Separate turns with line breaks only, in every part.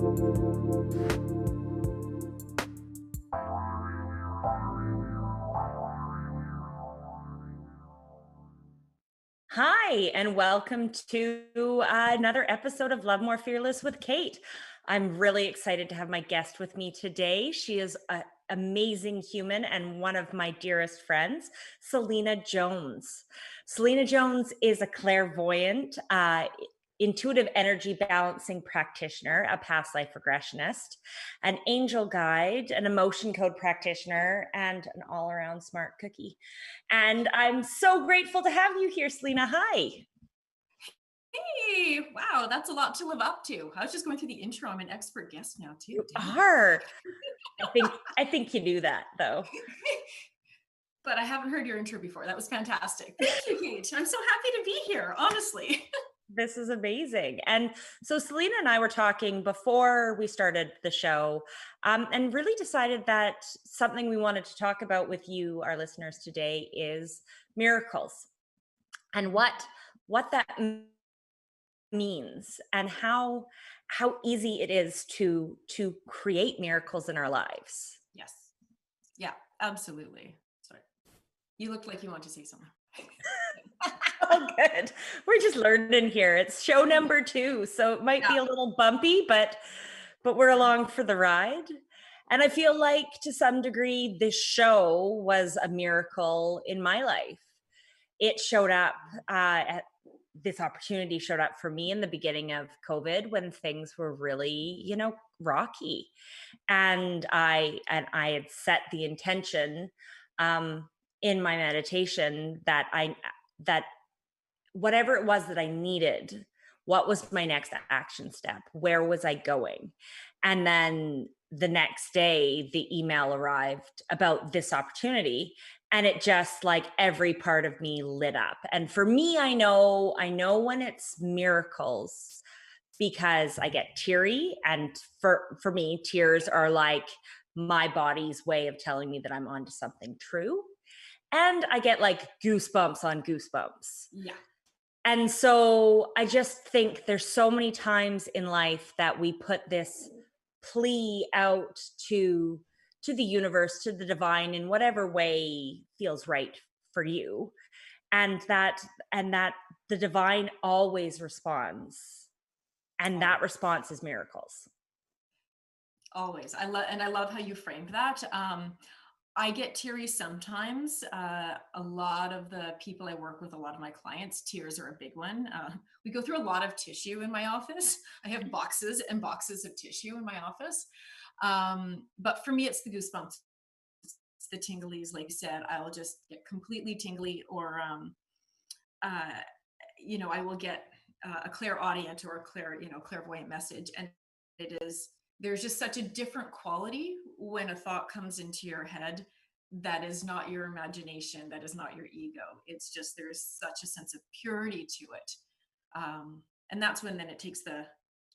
Hi, and welcome to another episode of Love More Fearless with Kate. I'm really excited to have my guest with me today. She is an amazing human and one of my dearest friends, Selena Jones. Selena Jones is a clairvoyant, intuitive energy balancing practitioner, a past life regressionist, an angel guide, an emotion code practitioner, and an all around smart cookie. And I'm so grateful to have you here, Selena. Hi.
Hey, wow, that's a lot to live up to. I was just going through the intro. I'm an expert guest now too.
You
Dang.
are. I think you knew that though.
But I haven't heard your intro before. That was fantastic. Thank you, Kate. I'm so happy to be here, honestly.
This is amazing. And so Selena and I were talking before we started the show, and really decided that something we wanted to talk about with you, our listeners today, is miracles and what that means and how easy it is to create miracles in our lives.
Yes. Yeah, absolutely. Sorry. You looked like you want to say something.
Oh, good. We're just learning here. It's show number 2, so it might be
Yeah.
a little bumpy, but we're along for the ride. And I feel like to some degree, this show was a miracle in my life. It showed up at this opportunity showed up for me in the beginning of COVID when things were really, rocky. And I had set the intention um, in my meditation that whatever it was that I needed, what was my next action step? Where was I going? And then the next day, the email arrived about this opportunity. And it just like every part of me lit up. And for me, I know when it's miracles because I get teary. And for me, tears are like my body's way of telling me that I'm onto something true. And I get like goosebumps on goosebumps.
Yeah.
And so I just think there's so many times in life that we put this plea out to the universe, to the divine in whatever way feels right for you. And that the divine always responds. And that
Always.
response is miracles.
Always. I love how you framed that. I get teary sometimes. A lot of the people I work with, a lot of my clients, tears are a big one. We go through a lot of tissue in my office. I have boxes and boxes of tissue in my office. But for me, it's the goosebumps, it's the tinglies. Like you said, I'll just get completely tingly, or uh, I will get a clairaudient or a clairvoyant message, and it is there's just such a different quality when a thought comes into your head that is not your imagination, that is not your ego. It's just there's such a sense of purity to it, and that's when then it takes the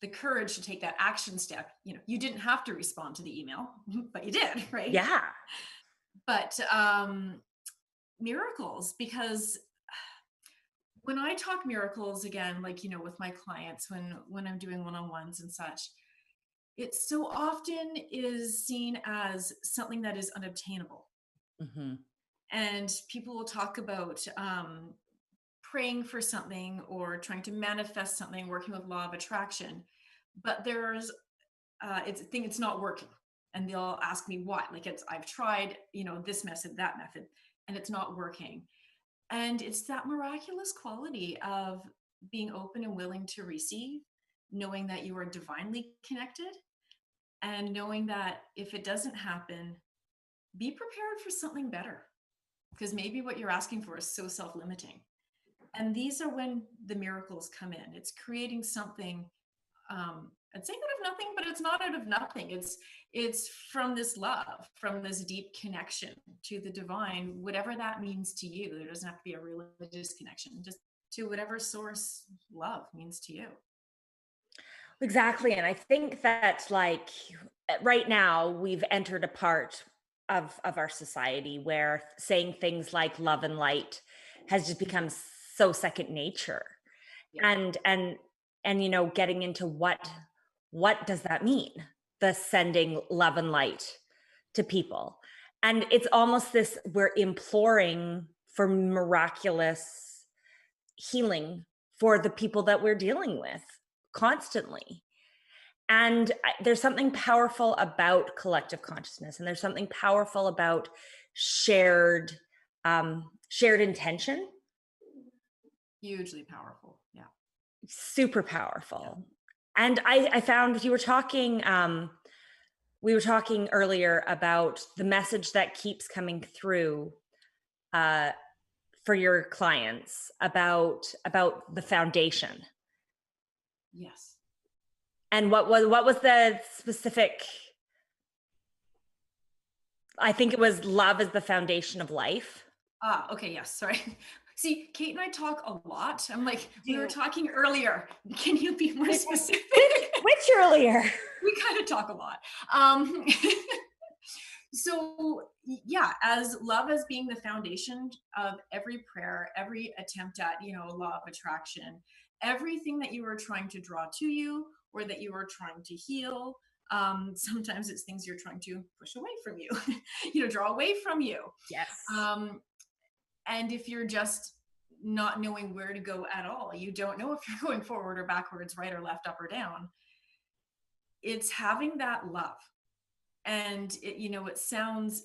courage to take that action step. You didn't have to respond to the email, but you did, right?
Yeah.
But miracles, because when I talk miracles again, like with my clients, when I'm doing one-on-ones and such, it so often is seen as something that is unobtainable.
Hmm.
And people will talk about praying for something or trying to manifest something, working with law of attraction, but there's it's a thing, it's not working. And they'll ask me why. Like, I've tried, this method, that method, and it's not working. And it's that miraculous quality of being open and willing to receive, knowing that you are divinely connected, and knowing that if it doesn't happen, be prepared for something better, because maybe what you're asking for is so self-limiting. And these are when the miracles come in. It's creating something, I'd say out of nothing, but it's not out of nothing. It's from this love, from this deep connection to the divine, whatever that means to you. There doesn't have to be a religious connection, just to whatever source love means to you.
Exactly. And I think that like right now we've entered a part of our society where saying things like love and light has just become so second nature.
Yeah.
And getting into what does that mean? The sending love and light to people. And it's almost this, we're imploring for miraculous healing for the people that we're dealing with constantly. And there's something powerful about collective consciousness, and there's something powerful about shared shared intention.
Hugely powerful. Yeah.
Super
Yeah.
powerful. And I found you were talking, we were talking earlier about the message that keeps coming through uh, for your clients about the foundation.
Yes.
And what was the specific? I think it was love is the foundation of life.
Ah, okay, yes, sorry. See, Kate and I talk a lot. I'm like, we were
Do
talking earlier. Can you be more specific?
which earlier?
We kind of talk a lot. So yeah, as love as being the foundation of every prayer, every attempt at, law of attraction, everything that you are trying to draw to you or that you are trying to heal. Sometimes it's things you're trying to push away from you, draw away from you.
Yes.
Um, and if you're just not knowing where to go at all, you don't know if you're going forward or backwards, right or left, up or down. It's having that love. And it sounds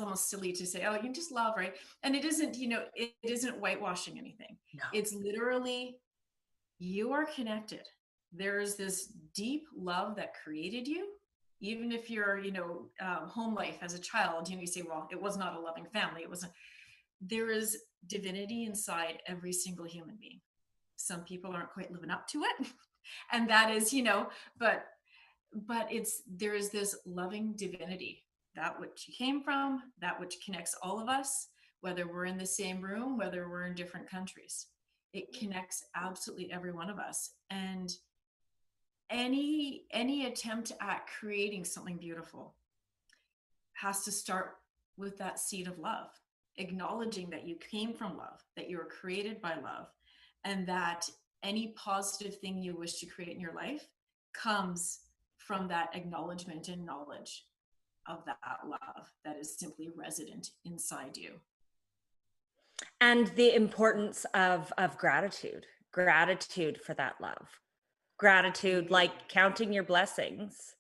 almost silly to say, oh, you just love, right? And it isn't, it isn't whitewashing anything.
No.
It's literally, you are connected. There's this deep love that created you. Even if you're, home life as a child, you say, well, it was not a loving family. It wasn't. There is divinity inside every single human being. Some people aren't quite living up to it. And that is, but there is this loving divinity, that which you came from, that which connects all of us, whether we're in the same room, whether we're in different countries. It connects absolutely every one of us. And any attempt at creating something beautiful has to start with that seed of love, acknowledging that you came from love, that you were created by love, and that any positive thing you wish to create in your life comes from that acknowledgement and knowledge of that love that is simply resident inside you.
And the importance of gratitude for that love, gratitude, like counting your blessings.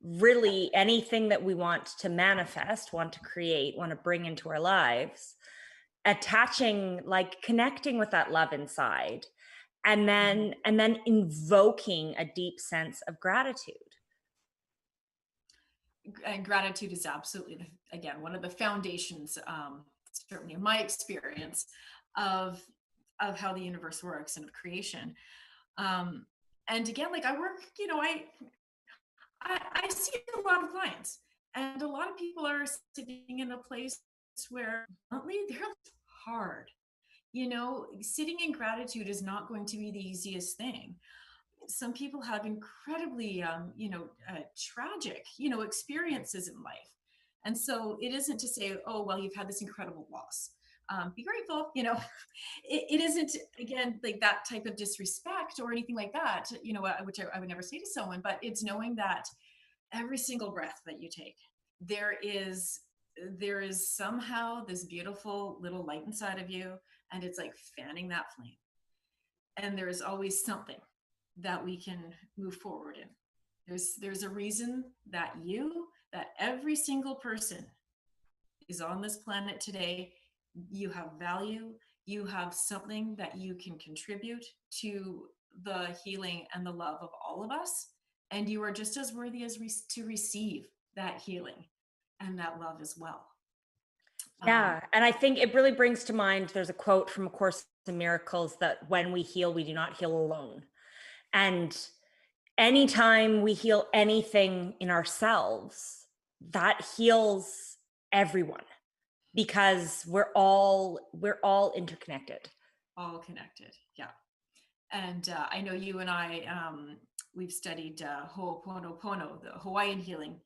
Really, anything that we want to manifest, want to create, want to bring into our lives, attaching, like connecting with that love inside, and
Mhm.
then invoking a deep sense of gratitude.
And gratitude is absolutely, again, one of the foundations, certainly in my experience, of how the universe works and of creation. Um, and again, like I work, I see a lot of clients, and a lot of people are sitting in a place where bluntly they're hard. Sitting in gratitude is not going to be the easiest thing. Some people have incredibly, tragic, experiences in life. And so it isn't to say, oh, well, you've had this incredible loss. Be grateful, it isn't, again, like that type of disrespect or anything like that, which I would never say to someone, but it's knowing that every single breath that you take, there is there is somehow this beautiful little light inside of you, and it's like fanning that flame. And there's always something that we can move forward in. There's a reason that every single person is on this planet today. You have value, you have something that you can contribute to the healing and the love of all of us, and you are just as worthy as to receive that healing and that love as well. um,
Yeah, and I think it really brings to mind, there's a quote from A Course in Miracles that when we heal, we do not heal alone. And anytime we heal anything in ourselves, that heals everyone, because we're all interconnected.
all connected, yeah. And I know you and I, we've studied Ho'oponopono, the Hawaiian healing,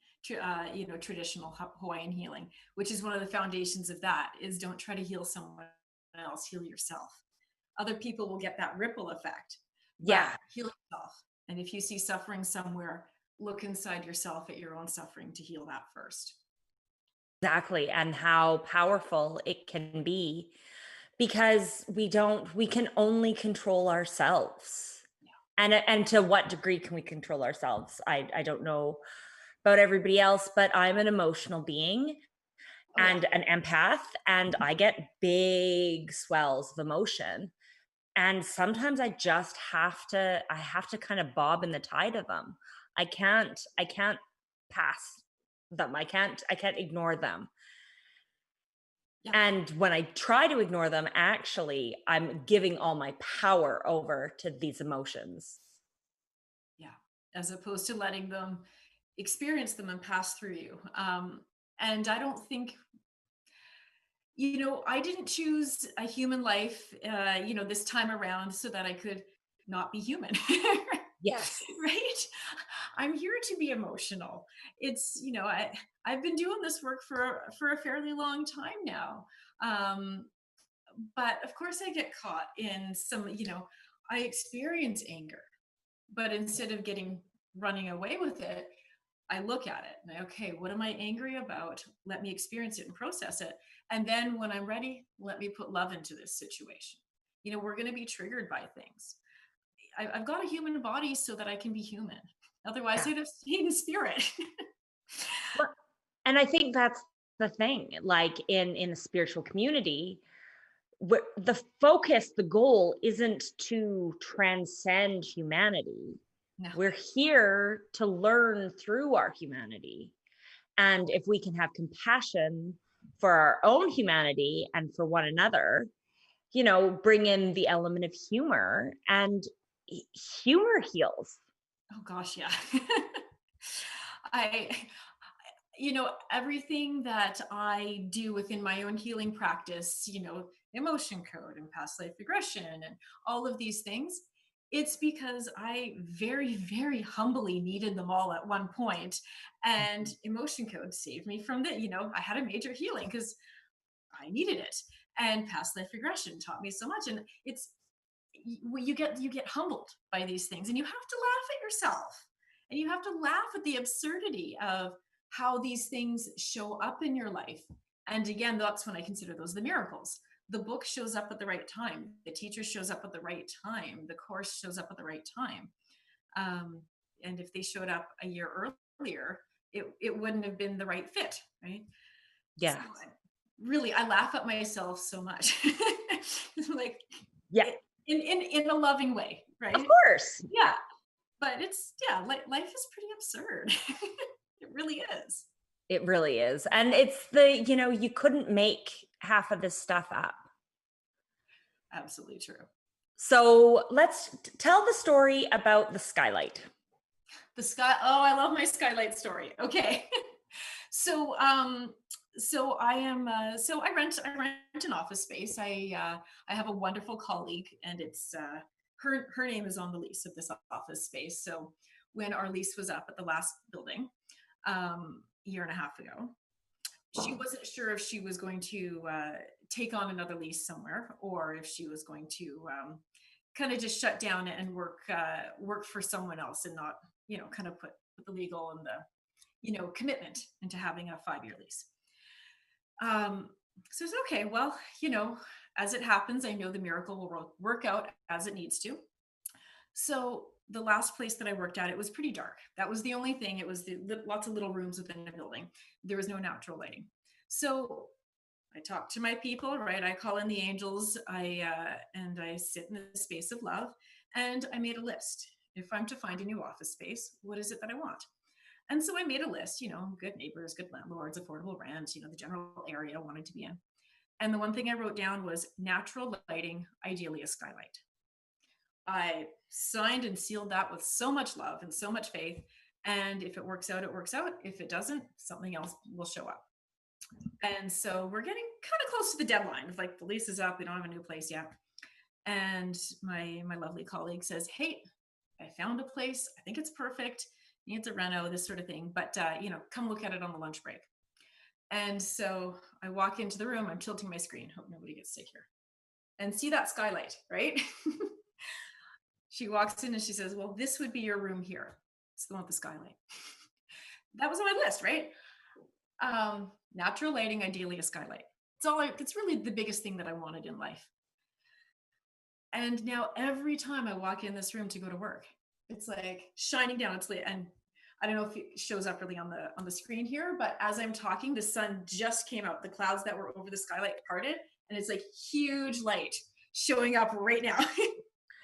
traditional Hawaiian healing, which is one of the foundations of that, is don't try to heal someone else, heal yourself. Other people will get that ripple effect, but
Yeah.
heal yourself. And if you see suffering somewhere, look inside yourself at your own suffering to heal that first.
Exactly, and how powerful it can be because we can only control ourselves. And to what degree can we control ourselves? I don't know about everybody else, but I'm an emotional being
Oh yeah.
and an empath, and I get big swells of emotion. And sometimes I have to kind of bob in the tide of them. I can't pass them. I can't ignore them.
Yeah.
And when I try to ignore them, actually, I'm giving all my power over to these emotions.
Yeah. As opposed to letting them experience them and pass through you. And I don't think, I didn't choose a human life, this time around so that I could not be human.
Yes.
Right? I'm here to be emotional. I've been doing this work for a fairly long time now. Um, but of course I get caught in some, I experience anger, but instead of getting running away with it, I look at it and okay, what am I angry about? Let me experience it and process it. And then when I'm ready, let me put love into this situation. We're going to be triggered by things. I've got a human body so that I can be human. Otherwise,
Yeah.
I'd have stayed in spirit.
Well, and I think that's the thing, like in a spiritual community, where the focus, the goal isn't to transcend humanity.
No.
We're here to learn through our humanity. And if we can have compassion for our own humanity and for one another, bring in the element of humor, and humor heals.
Oh gosh, yeah. I everything that I do within my own healing practice, emotion code and past life regression and all of these things, it's because I very, very humbly needed them all at one point. And
Mhm.
emotion code saved me from I had a major healing because I needed it. And past life regression taught me so much. And you get humbled by these things and you have to laugh at yourself and you have to laugh at the absurdity of how these things show up in your life. And again, that's when I consider those the miracles. The book shows up at the right time, the teacher shows up at the right time, the course shows up at the right time. um, and if they showed up a year earlier, it wouldn't have been the right fit, right? So
Yeah.
really, I laugh at myself so much. Like,
Yeah.
it, in a loving way,
Of
right?
course.
Yeah, but life is pretty absurd. It really is.
It really is. And it's the, you couldn't make half of this stuff up.
Absolutely true.
So let's tell the story about the skylight.
The sky. Oh, I love my skylight story. Okay. So, so I am. So I rent an office space. I have a wonderful colleague, and it's her name is on the lease of this office space. So when our lease was up at the last building, a year and a half ago, she wasn't sure if she was going to take on another lease somewhere or if she was going to kind of just shut down and work for someone else and not kind of put the legal and the commitment into having a 5-year lease. um, so it's okay, well, as it happens, I know the miracle will work out as it needs to. So the last place that I worked at, it was pretty dark. That was the only thing. It was lots of little rooms within a building. There was no natural lighting. So I talk to my people, right? I call in the angels. And I sit in the space of love, and I made a list. If I'm to find a new office space, what is it that I want? And so I made a list. Good neighbors, good landlords, affordable rent. The general area I wanted to be in. And the one thing I wrote down was natural lighting, ideally a skylight. I signed and sealed that with so much love and so much faith. And if it works out, it works out. If it doesn't, something else will show up. And so we're getting kind of close to the deadline. Like the lease is up, we don't have a new place yet. And my lovely colleague says, "Hey, I found a place. I think it's perfect. Needs a reno, this sort of thing. But come look at it on the lunch break." And so I walk into the room. I'm tilting my screen. Hope nobody gets sick here. And see that skylight, right? She walks in and she says, well, this would be your room here. It's the one with the skylight. That was on my list, right? Natural lighting, ideally a skylight. It's really the biggest thing that I wanted in life. And now every time I walk in this room to go to work, it's like shining down. It's lit. And I don't know if it shows up really on the screen here, but as I'm talking, the sun just came out. The clouds that were over the skylight parted, and it's like huge light showing up right now.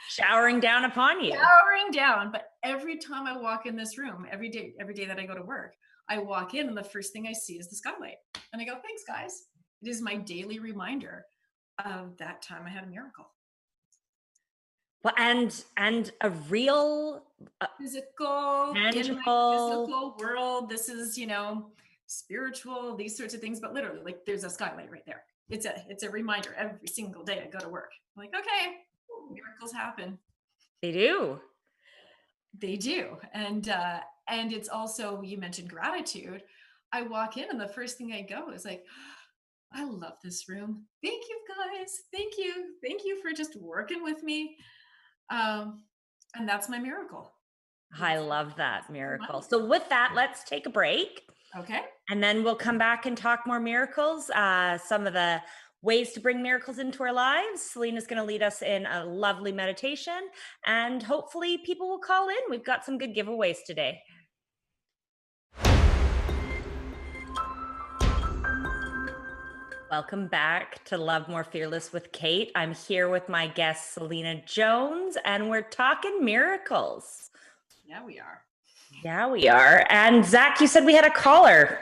Showering down upon you.
Showering down. But every time I walk in this room, every day that I go to work, I walk in and the first thing I see is the skylight. And I go, thanks, guys. It is my daily reminder of that time I had a miracle.
Well, and a real
physical,
tangible,
in my physical world. This is, spiritual, these sorts of things, but literally, like, there's a skylight right there. It's a reminder every single day I go to work. I'm like, okay, miracles happen.
They do.
They do. And it's also, you mentioned gratitude. I walk in and the first thing I go is like, I love this room. Thank you, guys. Thank you. Thank you for just working with me. And that's my miracle.
I love that miracle. So with that, let's take a break.
Okay.
And then we'll come back and talk more miracles, some of the ways to bring miracles into our lives. Selena's going to lead us in a lovely meditation, and hopefully people will call in. We've got some good giveaways today. Welcome back to Love More Fearless with Kate. I'm here with my guest, Selena Jones, and we're talking miracles.
Yeah, we are.
Yeah, we are. And Zach, you said we had a caller.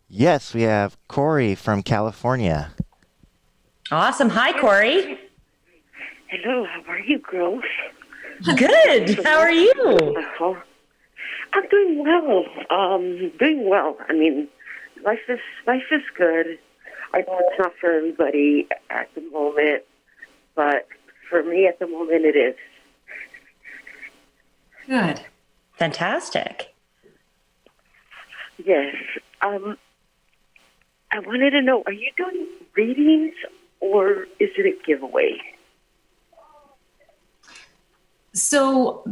Yes, we have Corey from California.
Awesome. Hi, Corey.
Hello, how are you, girls?
Good. How are you?
I'm doing well. Doing well. I mean, life is good. I know it's not for everybody at the moment, but for me at the moment it is.
Good.
Fantastic.
Yes. I wanted to know, are you doing readings or is it a giveaway?
So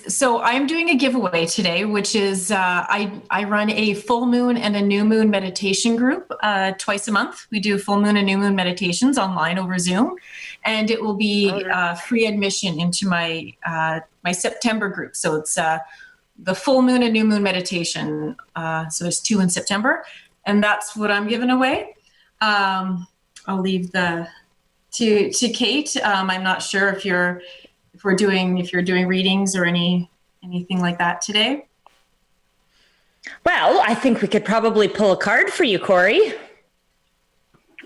so I'm doing a giveaway today, which is I run a full moon and a new moon meditation group twice a month. We do full moon and new moon meditations online over Zoom, and it will be free admission into my my September group. So it's the full moon and new moon meditation. So there's 2 in September, and that's what I'm giving away. I'll leave to Kate. I'm not sure if you're doing readings or anything like that today.
Well, I think we could probably pull a card for you, Corey.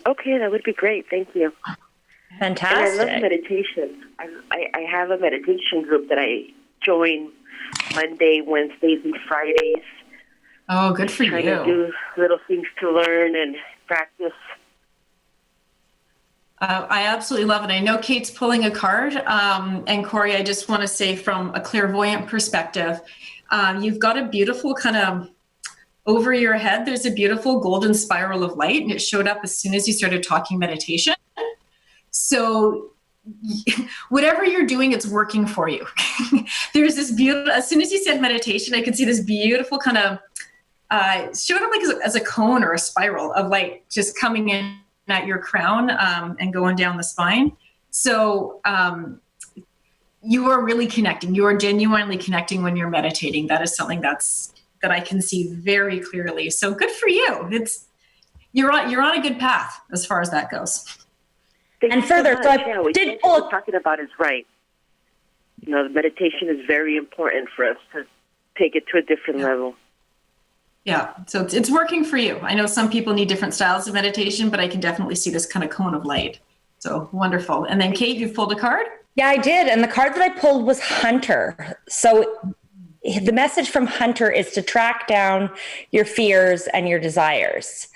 Okay, that would be great. Thank you.
Fantastic.
And I love meditation. I have a meditation group that I join Monday, Wednesdays, and Fridays.
Oh, good for you.
Trying to do little things to learn and practice.
I absolutely love it. I know Kate's pulling a card. And Corey, I just want to say from a clairvoyant perspective, you've got a beautiful kind of over your head, there's a beautiful golden spiral of light, and it showed up as soon as you started talking meditation. So whatever you're doing, it's working for you. There's this beautiful, as soon as you said meditation, I could see this beautiful kind of, showed up like as a cone or a spiral of light just coming in at your crown and going down the spine. So you are really connecting. You are genuinely connecting when you're meditating. That is something that I can see very clearly. So good for you. You're on a good path as far as that goes.
And further, so what talking about is right. You know, the meditation is very important for us to take it to a different level.
Yeah, so it's working for you. I know some people need different styles of meditation, but I can definitely see this kind of cone of light. So wonderful. And then Kate, you pulled a card?
Yeah, I did. And the card that I pulled was Hunter. So the message from Hunter is to track down your fears and your desires.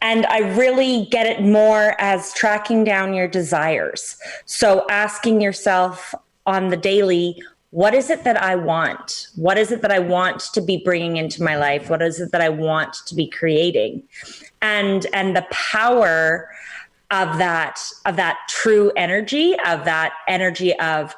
And I really get it more as tracking down your desires. So asking yourself on the daily, what is it that I want? What is it that I want to be bringing into my life? What is it that I want to be creating? And the power of that true energy, of that energy of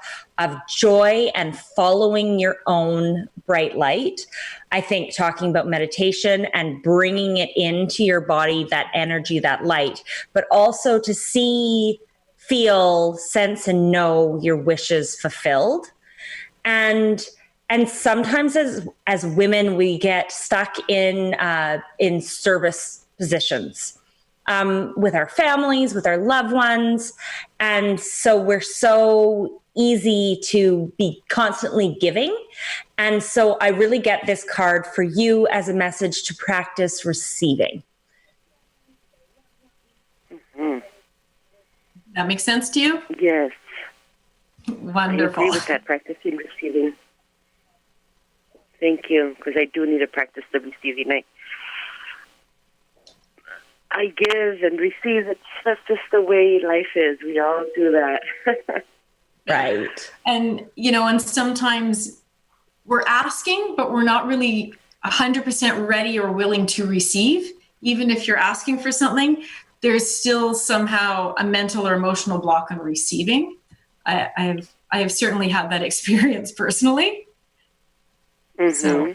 joy and following your own bright light. I think talking about meditation and bringing it into your body, that energy, that light, but also to see, feel, sense, and know your wishes fulfilled. And sometimes as women, we get stuck in service positions with our families, with our loved ones. And so we're so easy to be constantly giving. And so I really get this card for you as a message to practice receiving.
Mm-hmm.
That makes sense to you?
Yes.
Wonderful.
I agree with that, practicing receiving. Thank you, because I do need to practice the receiving. I give and receive. That's just the way life is. We all do that.
Right.
And, and sometimes we're asking, but we're not really 100% ready or willing to receive. Even if you're asking for something, there's still somehow a mental or emotional block on receiving. I have certainly had that experience personally.
Mm-hmm.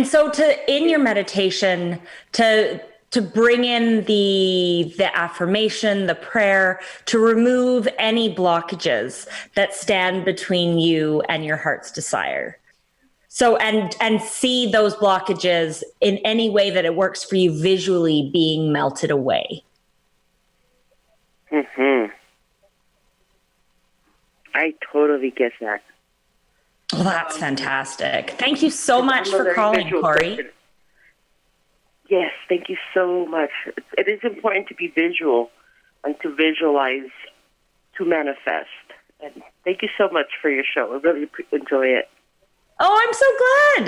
So in your meditation, to bring in the affirmation, the prayer, to remove any blockages that stand between you and your heart's desire. So, and see those blockages in any way that it works for you visually being melted away.
Mm-hmm. I totally get that.
Well, that's fantastic. Thank you so much for calling, Corey.
Person. Yes, thank you so much. It is important to be visual and to visualize, to manifest. And thank you so much for your show. I really enjoy it.
Oh, I'm so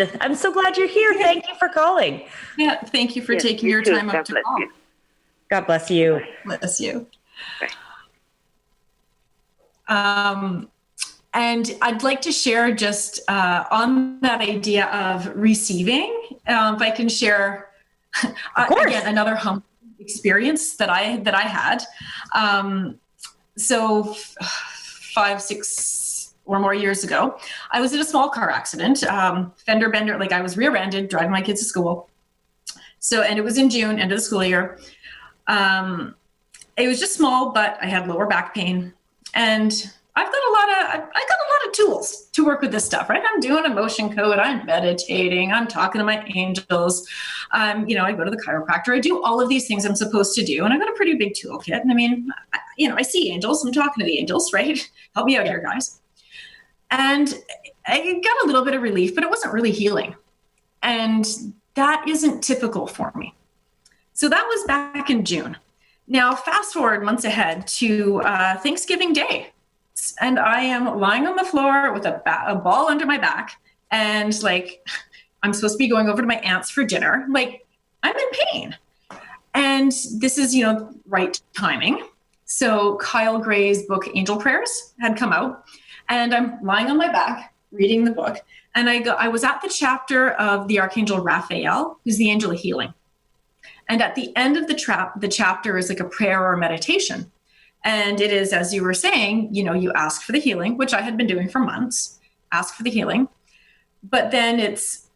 glad. I'm so glad you're here. Thank you for calling.
Yeah, thank you for taking your time up to call.
God bless you.
Bless you. And I'd like to share just on that idea of receiving, if I can share again another humble experience that I had. So 5, 6 or more years ago, I was in a small car accident, fender bender. Like I was rear-ended driving my kids to school. So, and it was in June, end of the school year. It was just small, but I had lower back pain, and I've got a lot of tools to work with this stuff, right? I'm doing emotion code, I'm meditating, I'm talking to my angels. I go to the chiropractor, I do all of these things I'm supposed to do. And I've got a pretty big toolkit. And I mean, I see angels, I'm talking to the angels, right? Help me out here, guys. And I got a little bit of relief, but it wasn't really healing. And that isn't typical for me. So that was back in June. Now, fast forward months ahead to Thanksgiving Day. And I am lying on the floor with a ball under my back. And I'm supposed to be going over to my aunt's for dinner. I'm in pain. And this is, right timing. So Kyle Gray's book, Angel Prayers, had come out. And I'm lying on my back, reading the book. And I was at the chapter of the Archangel Raphael, who's the angel of healing. And at the end of the chapter is like a prayer or a meditation. And it is, as you were saying, you ask for the healing, which I had been doing for months, ask for the healing. But then it's,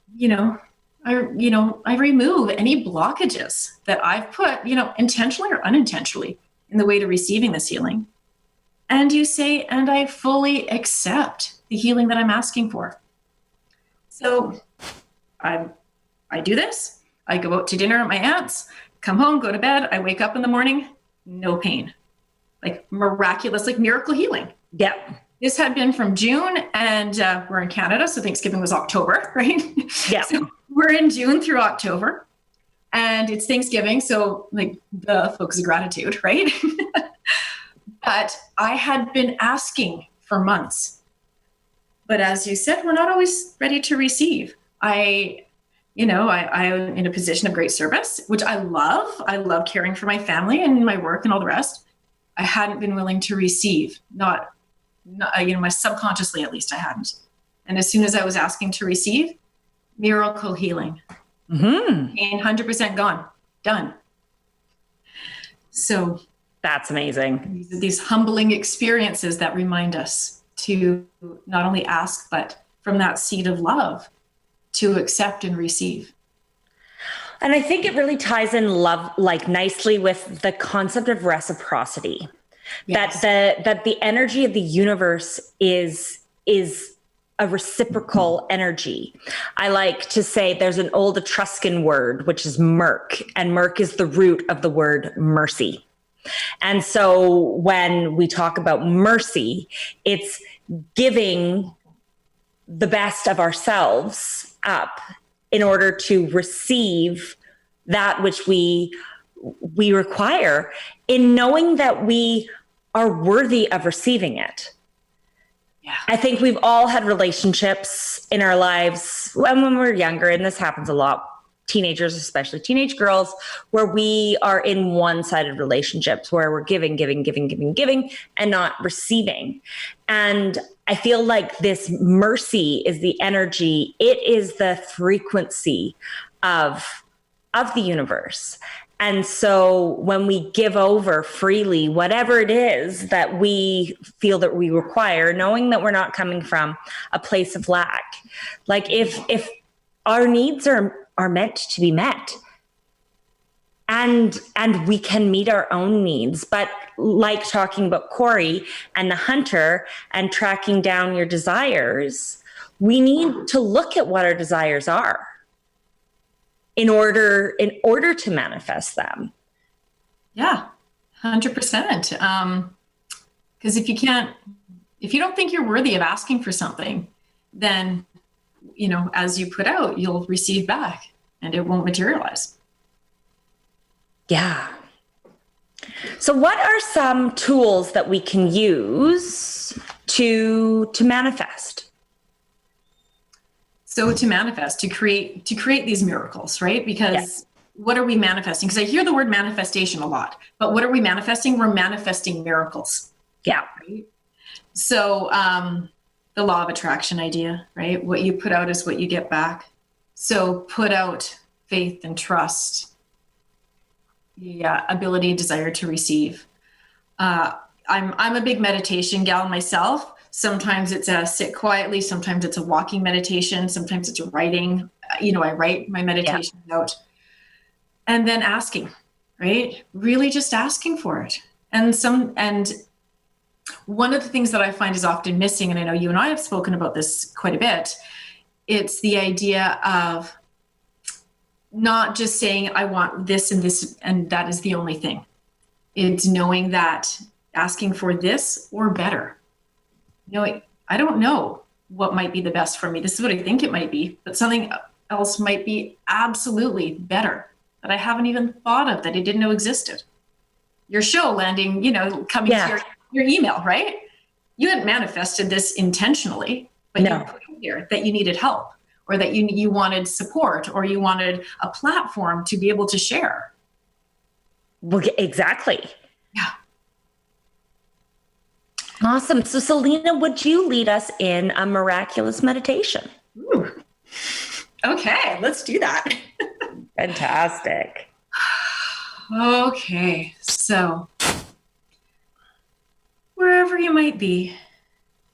I remove any blockages that I've put, intentionally or unintentionally in the way to receiving this healing. And you say, and I fully accept the healing that I'm asking for. So I do this. I go out to dinner at my aunt's, come home, go to bed. I wake up in the morning, no pain. Miraculous, miracle healing.
Yep.
This had been from June, and we're in Canada, so Thanksgiving was October, right?
Yeah.
So we're in June through October, and it's Thanksgiving, so the focus of gratitude, right? But I had been asking for months. But as you said, we're not always ready to receive. I'm in a position of great service, which I love. I love caring for my family and my work and all the rest. I hadn't been willing to receive, not my subconsciously, at least I hadn't. And as soon as I was asking to receive, miracle healing, 100% gone, done. So
That's amazing.
These humbling experiences that remind us to not only ask, but from that seed of love to accept and receive.
And I think it really ties in love like nicely with the concept of reciprocity.
Yes.
That the energy of the universe is a reciprocal energy. I like to say there's an old Etruscan word, which is murk, and murk is the root of the word mercy. And so when we talk about mercy, it's giving the best of ourselves up in order to receive that which we require, in knowing that we are worthy of receiving it.
Yeah.
I think we've all had relationships in our lives when we're younger, and this happens a lot, teenagers, especially teenage girls, where we are in one-sided relationships where we're giving, and not receiving. And I feel like this mercy is the energy, it is the frequency of the universe. And so when we give over freely, whatever it is that we feel that we require, knowing that we're not coming from a place of lack, like if our needs are meant to be met, and we can meet our own needs, but like talking about Corey and the hunter and tracking down your desires, we need to look at what our desires are in order to manifest them.
Yeah, 100%. Because if you don't think you're worthy of asking for something, then, as you put out, you'll receive back and it won't materialize.
Yeah. So what are some tools that we can use to manifest?
So to manifest, to create these miracles, right? Because what are we manifesting? Because I hear the word manifestation a lot, but what are we manifesting? We're manifesting miracles.
Yeah.
Right? So the law of attraction idea, right? What you put out is what you get back. So put out faith and trust, the ability, desire to receive. I'm a big meditation gal myself. Sometimes it's a sit quietly. Sometimes it's a walking meditation. Sometimes it's a writing. I write my meditations out. And then asking, right? Really just asking for it. And one of the things that I find is often missing, and I know you and I have spoken about this quite a bit, it's the idea of not just saying, I want this and this, and that is the only thing. It's knowing that asking for this or better. I don't know what might be the best for me. This is what I think it might be, but something else might be absolutely better that I haven't even thought of, that I didn't know existed. Your show landing, coming to your email, right? You hadn't manifested this intentionally, but you put in here that you needed help, or that you wanted support, or you wanted a platform to be able to share.
Well, exactly.
Yeah.
Awesome. So Selena, would you lead us in a miraculous meditation?
Ooh. Okay, let's do that.
Fantastic.
Okay, so wherever you might be,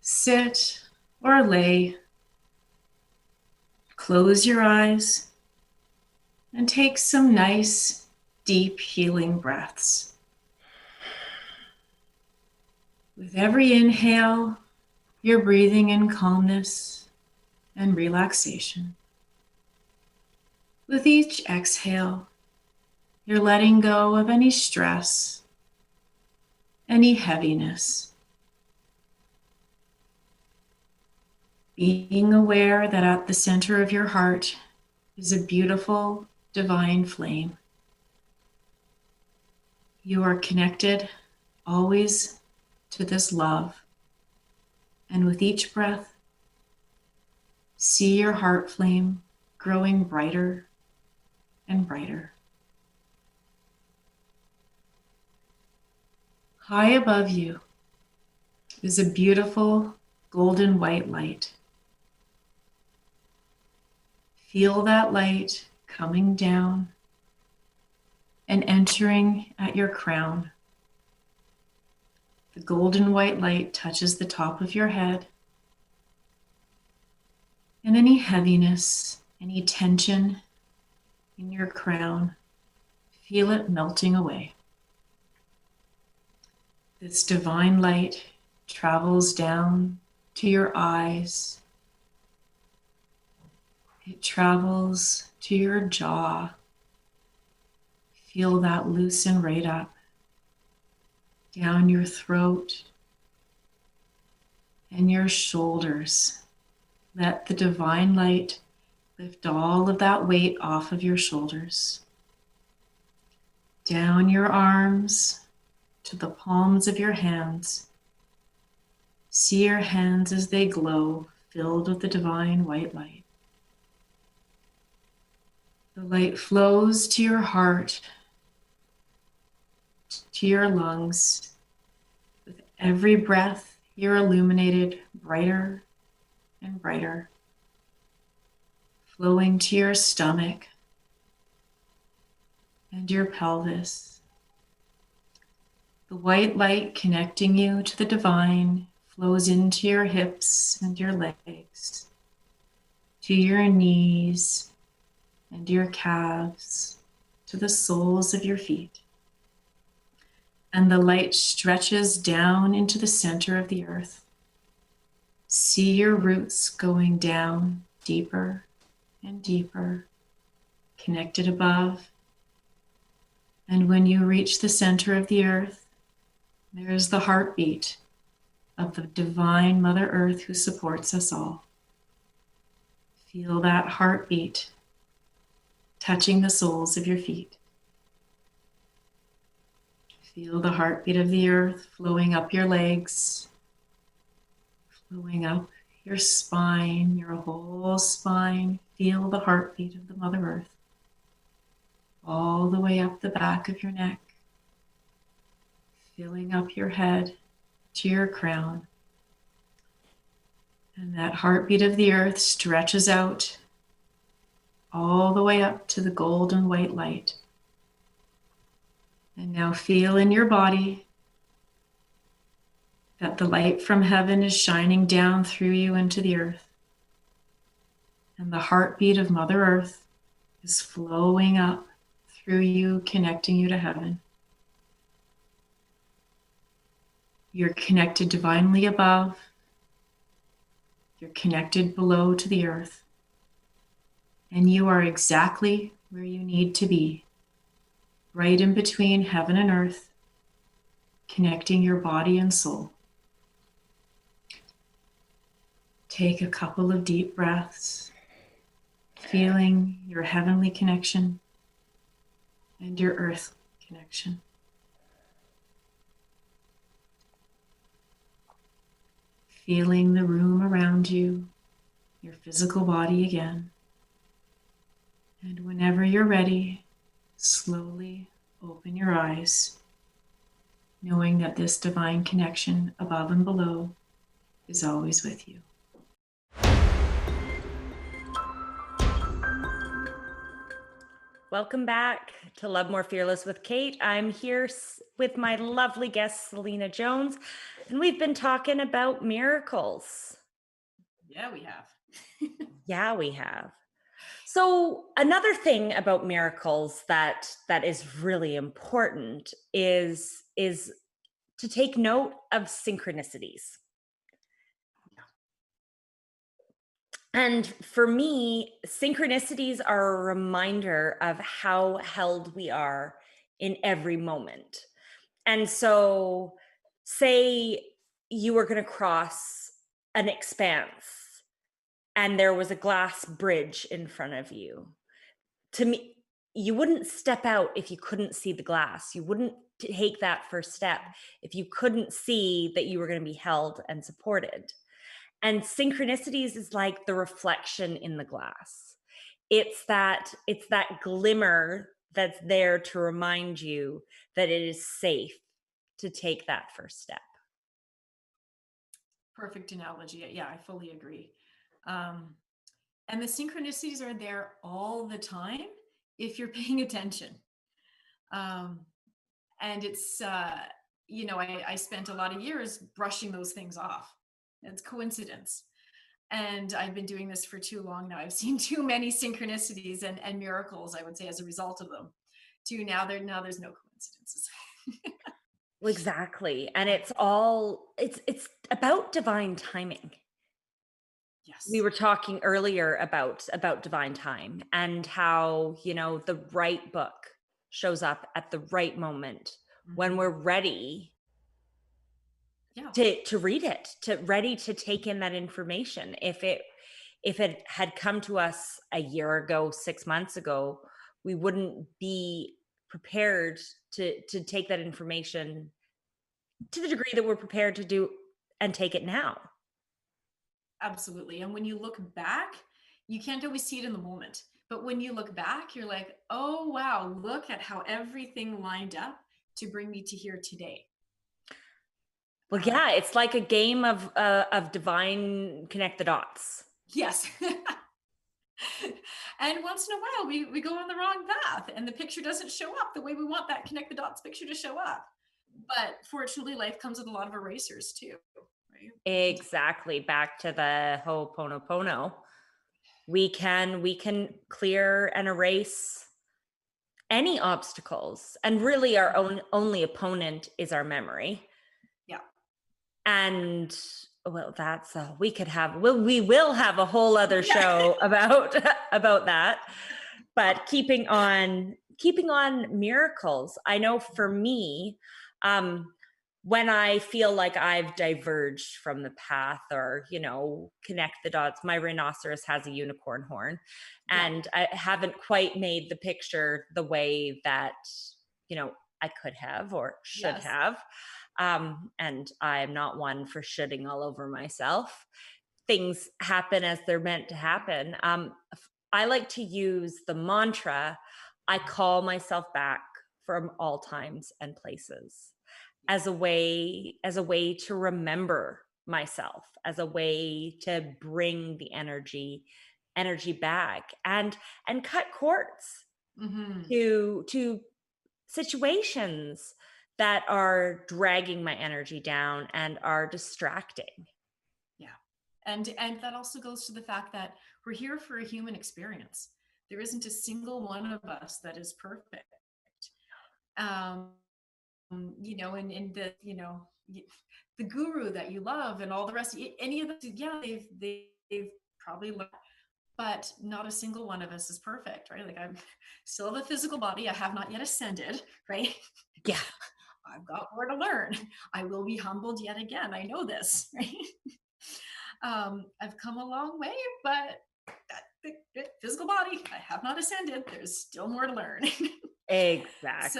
sit or lay, close your eyes, and take some nice, deep, healing breaths. With every inhale, you're breathing in calmness and relaxation. With each exhale, you're letting go of any stress, any heaviness. Being aware that at the center of your heart is a beautiful divine flame. You are connected always to this love. And with each breath, see your heart flame growing brighter and brighter. High above you is a beautiful golden white light. Feel that light coming down and entering at your crown, The golden white light touches the top of your head, and any heaviness, any tension in your crown, feel it melting away. This divine light travels down to your eyes. It travels to your jaw. Feel that loosen right up, down your throat and your shoulders. Let the divine light lift all of that weight off of your shoulders. Down your arms to the palms of your hands. See your hands as they glow, filled with the divine white light. The light flows to your heart, to your lungs. With every breath, you're illuminated brighter and brighter, flowing to your stomach and your pelvis. The white light connecting you to the divine flows into your hips and your legs, to your knees and your calves, to the soles of your feet. And the light stretches down into the center of the earth. See your roots going down deeper and deeper, connected above. And when you reach the center of the earth, there is the heartbeat of the divine Mother Earth who supports us all. Feel that heartbeat touching the soles of your feet. Feel the heartbeat of the earth flowing up your legs, flowing up your spine, your whole spine. Feel the heartbeat of the Mother Earth all the way up the back of your neck, filling up your head to your crown. And that heartbeat of the earth stretches out all the way up to the golden white light. And now feel in your body that the light from heaven is shining down through you into the earth. And the heartbeat of Mother Earth is flowing up through you, connecting you to heaven. You're connected divinely above. You're connected below to the earth. And you are exactly where you need to be, right in between heaven and earth, connecting your body and soul. Take a couple of deep breaths, feeling your heavenly connection and your earth connection. Feeling the room around you, your physical body again. And whenever you're ready, slowly open your eyes, knowing that this divine connection above and below is always with you.
Welcome back to Love More Fearless with Kate. I'm here with my lovely guest, Selena Jones, and we've been talking about miracles.
Yeah, we have.
Yeah, we have. So another thing about miracles that is really important is to take note of synchronicities. And for me, synchronicities are a reminder of how held we are in every moment. And so, say you were going to cross an expanse and there was a glass bridge in front of you. To me, you wouldn't step out if you couldn't see the glass. You wouldn't take that first step if you couldn't see that you were going to be held and supported. And synchronicities is like the reflection in the glass. It's that glimmer that's there to remind you that it is safe to take that first step.
Perfect analogy. Yeah, I fully agree. And the synchronicities are there all the time if you're paying attention. And it's I spent a lot of years brushing those things off. It's coincidence. And I've been doing this for too long now. I've seen too many synchronicities and miracles, I would say, as a result of them. To now there's no coincidences.
Well, exactly. And it's about divine timing. We
Yes.
were talking earlier about divine time and how, the right book shows up at the right moment when we're ready
Yeah.
to read it, to ready to take in that information. If it had come to us a year ago, 6 months ago, we wouldn't be prepared to take that information to the degree that we're prepared to do and take it now.
Absolutely. And when you look back, you can't always see it in the moment. But when you look back, you're like, oh, wow, look at how everything lined up to bring me to here today.
Well, yeah, it's like a game of divine connect the dots.
Yes. And once in a while, we go on the wrong path and the picture doesn't show up the way we want that connect the dots picture to show up. But fortunately, life comes with a lot of erasers too, right?
Exactly. Back to the Ho'oponopono. We can clear and erase any obstacles, and really our only opponent is our memory.
Yeah.
And well, we will have a whole other show about that. But keeping on miracles, I know for me, when I feel like I've diverged from the path, or connect the dots, my rhinoceros has a unicorn horn, and I haven't quite made the picture the way that I could have or should have. And I'm not one for shitting all over myself. Things happen as they're meant to happen. I like to use the mantra, I call myself back from all times and places, as a way to remember myself, as a way to bring the energy back, and cut cords to situations that are dragging my energy down and are distracting.
Yeah. And that also goes to the fact that we're here for a human experience. There isn't a single one of us that is perfect. And the guru that you love and all the rest, any of them, yeah, they've probably learned, but not a single one of us is perfect, right? Like, I'm still have a physical body. I have not yet ascended, right?
Yeah.
I've got more to learn. I will be humbled yet again. I know this, right? I've come a long way, but the physical body, I have not ascended. There's still more to learn.
Exactly.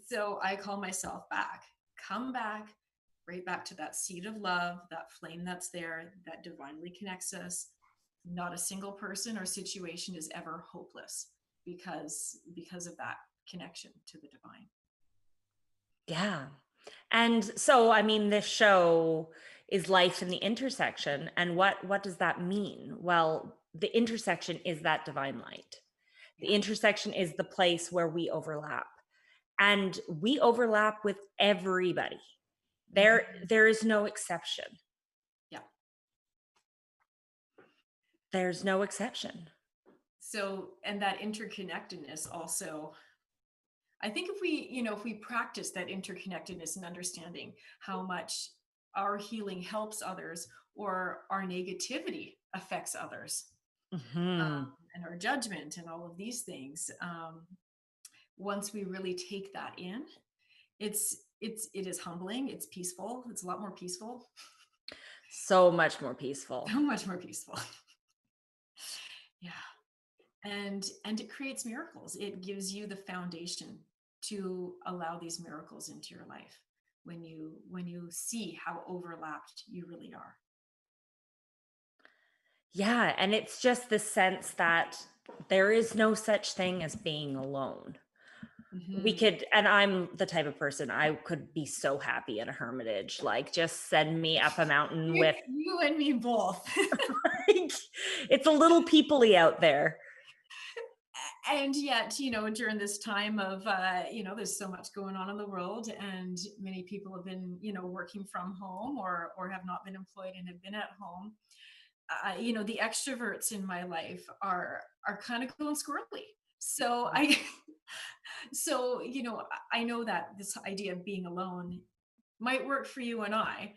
So I call myself back, come back, right back to that seed of love, that flame that's there, that divinely connects us. Not a single person or situation is ever hopeless because of that connection to the divine.
Yeah. And so, I mean, this show is life in the intersection. And what does that mean? Well, the intersection is that divine light. The intersection is the place where we overlap. And we overlap with everybody. There is no exception.
Yeah.
There's no exception.
So, and that interconnectedness also, I think if we practice that interconnectedness and understanding how much our healing helps others or our negativity affects others, and our judgment and all of these things, once we really take that in, it is humbling, it's peaceful, it's a lot more peaceful.
So much more peaceful.
So much more peaceful. Yeah. And it creates miracles. It gives you the foundation to allow these miracles into your life when you see how overlapped you really are.
Yeah, and it's just the sense that there is no such thing as being alone. We could, and I'm the type of person, I could be so happy in a hermitage, like just send me up a mountain with
you and me both.
it's a little peoply out there.
And yet, during this time of, there's so much going on in the world, and many people have been, working from home, or have not been employed and have been at home. The extroverts in my life are kind of going squirrely. So I know that this idea of being alone might work for you and I,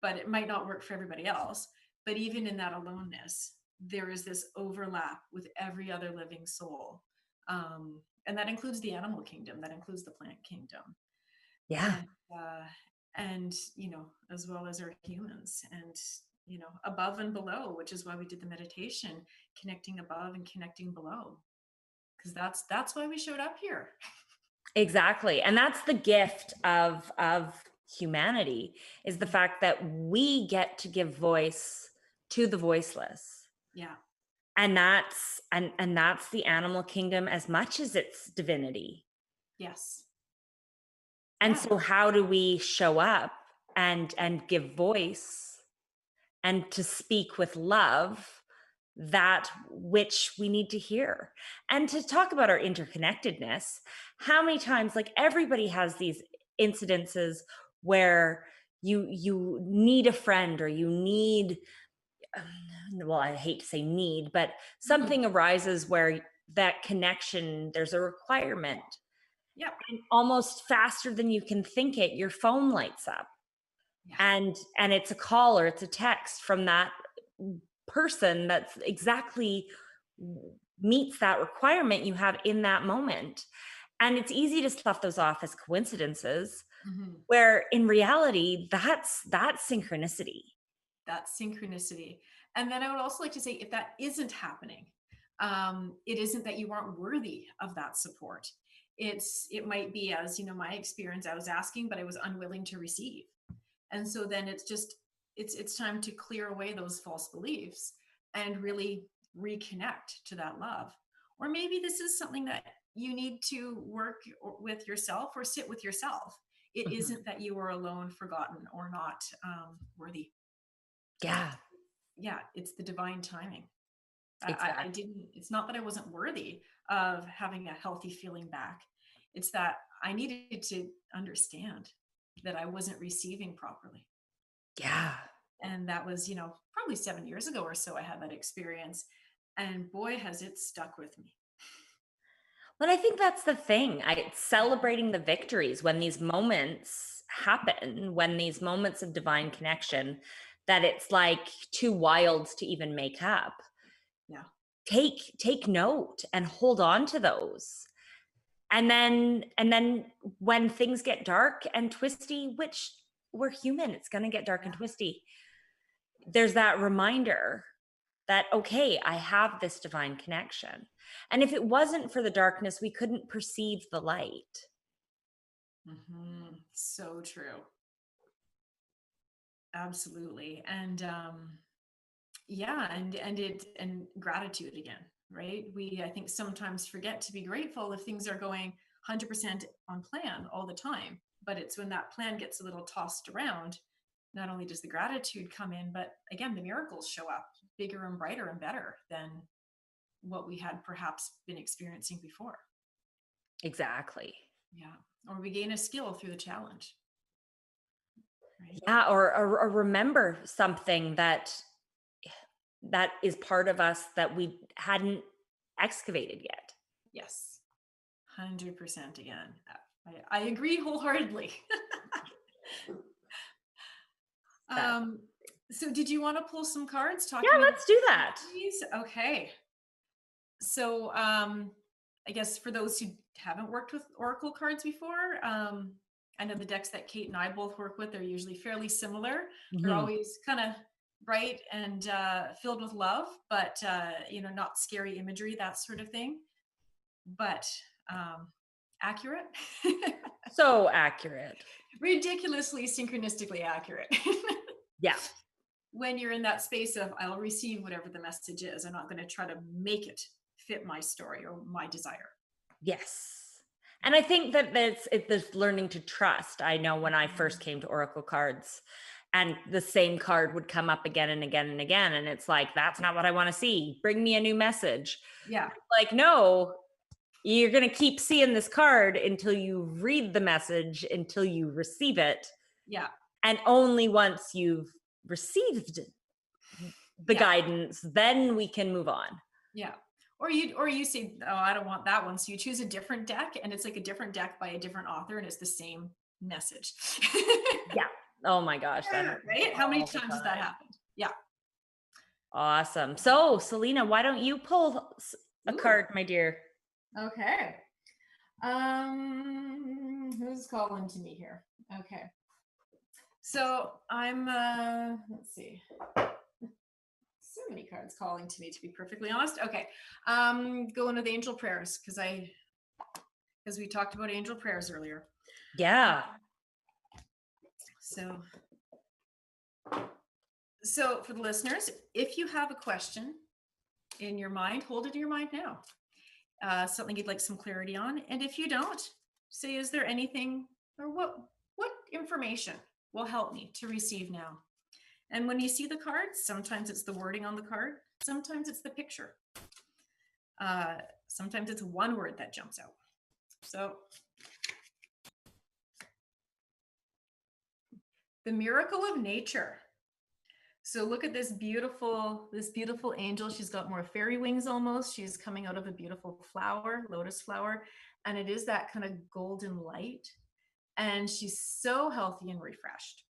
but it might not work for everybody else. But even in that aloneness, there is this overlap with every other living soul. And that includes the animal kingdom, that includes the plant kingdom.
Yeah.
And as well as our humans, and above and below, which is why we did the meditation, connecting above and connecting below, because that's why we showed up here.
Exactly. And that's the gift of humanity, is the fact that we get to give voice to the voiceless.
Yeah.
And that's the animal kingdom as much as it's divinity.
Yes.
And
Yeah.
so how do we show up and give voice and to speak with love that which we need to hear, and to talk about our interconnectedness? How many times, like, everybody has these incidences where you need a friend, or you need, well, I hate to say need, but something arises where that connection, there's a requirement.
Yep.
And almost faster than you can think it, your phone lights up.
Yeah.
And it's a call or it's a text from that person that's exactly meets that requirement you have in that moment. And it's easy to slough those off as coincidences, where in reality, that's synchronicity.
That's synchronicity. And then I would also like to say, if that isn't happening, it isn't that you aren't worthy of that support. It might be, as my experience, I was asking, but I was unwilling to receive. And so then it's time to clear away those false beliefs and really reconnect to that love. Or maybe this is something that you need to work with yourself, or sit with yourself. It isn't that you are alone, forgotten, or not worthy.
Yeah.
Yeah, it's the divine timing.
Exactly.
It's not that I wasn't worthy of having a healthy feeling back. It's that I needed to understand that I wasn't receiving properly.
Yeah.
And that was, probably 7 years ago or so, I had that experience. And boy, has it stuck with me.
But I think that's the thing. Celebrating the victories when these moments happen, when these moments of divine connection, that it's like too wild to even make up.
Yeah.
Take note and hold on to those. And then when things get dark and twisty, which we're human, it's going to get dark and twisty, there's that reminder that, okay, I have this divine connection. And if it wasn't for the darkness, we couldn't perceive the light.
So true. Absolutely. And and gratitude again, right? We, I think, sometimes forget to be grateful if things are going 100% on plan all the time. But it's when that plan gets a little tossed around, not only does the gratitude come in, but again, the miracles show up bigger and brighter and better than what we had perhaps been experiencing before.
Exactly.
Yeah. Or we gain a skill through the challenge. Right?
Yeah. Or remember something that is part of us that we hadn't excavated yet.
Yes. 100% again. I agree wholeheartedly. So did you want to pull some cards?
Yeah, let's do that.
Okay. So I guess for those who haven't worked with oracle cards before, I know the decks that Kate and I both work with are usually fairly similar. They're always kind of bright and filled with love, but not scary imagery, that sort of thing. But accurate.
So accurate.
Ridiculously synchronistically accurate.
Yeah.
When you're in that space of, I'll receive whatever the message is. I'm not going to try to make it fit my story or my desire.
Yes. And I think that there's learning to trust. I know when I first came to oracle cards, and the same card would come up again and again and again, and it's like, that's not what I want to see. Bring me a new message.
Yeah.
Like, no, you're going to keep seeing this card until you read the message, until you receive it.
Yeah.
And only once you've received the
Yeah.
guidance, then we can move on.
Yeah. Or you say, oh, I don't want that one. So you choose a different deck, and it's like a different deck by a different author, and it's the same message.
Yeah. Oh my gosh.
Right? How many times has that happened? Yeah.
Awesome. So Selena, why don't you pull a card, my dear?
Okay. Who's calling to me here? Okay. So I'm let's see. So many cards calling to me, to be perfectly honest. Okay. Going with angel prayers because we talked about angel prayers earlier.
Yeah.
So for the listeners, if you have a question in your mind, hold it in your mind now. Something you'd like some clarity on. And if you don't, say, is there anything or what information will help me to receive now? And when you see the cards, sometimes it's the wording on the card, sometimes it's the picture. Sometimes it's one word that jumps out. So the miracle of nature. So look at this beautiful angel. She's got more fairy wings almost. She's coming out of a beautiful flower, lotus flower. And it is that kind of golden light. And she's so healthy and refreshed.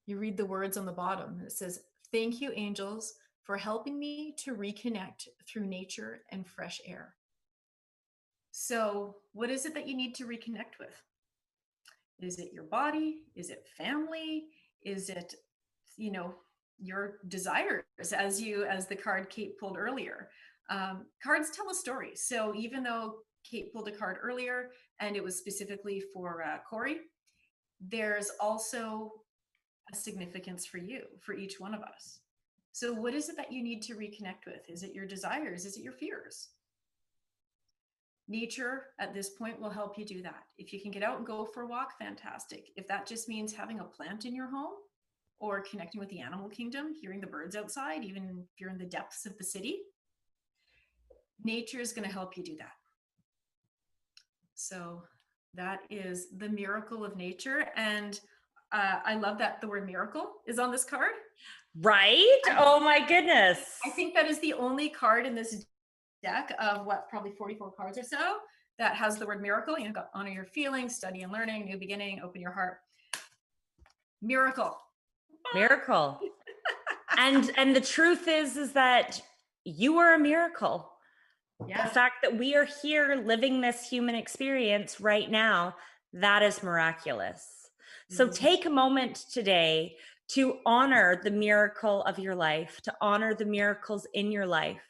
You read the words on the bottom. It says, "Thank you, angels, for helping me to reconnect through nature and fresh air." So what is it that you need to reconnect with? Is it your body? Is it family? Is it, your desires, as the card Kate pulled earlier? Cards tell a story. So even though Kate pulled a card earlier and it was specifically for Corey, there's also a significance for you, for each one of us. So what is it that you need to reconnect with? Is it your desires? Is it your fears? Nature at this point will help you do that. If you can get out and go for a walk, fantastic. If that just means having a plant in your home or connecting with the animal kingdom, hearing the birds outside, even if you're in the depths of the city, nature is going to help you do that. So that is the miracle of nature. And I love that the word miracle is on this card.
Right? Oh my goodness.
I think that is the only card in this deck of probably 44 cards or so that has the word miracle. You've got honor your feelings, study and learning, new beginning, open your heart. Miracle.
Miracle. and the truth is that you are a miracle. Yeah. The fact that we are here living this human experience right now, that is miraculous. So take a moment today to honor the miracle of your life, to honor the miracles in your life,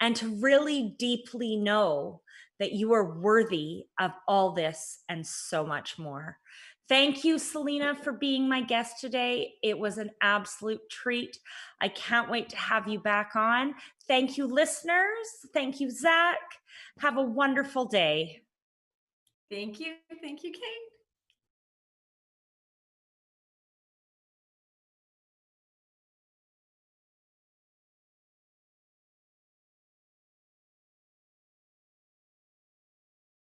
and to really deeply know that you are worthy of all this and so much more. Thank you, Selena, for being my guest today. It was an absolute treat. I can't wait to have you back on. Thank you, listeners. Thank you, Zach. Have a wonderful day.
Thank you. Thank you, Kate.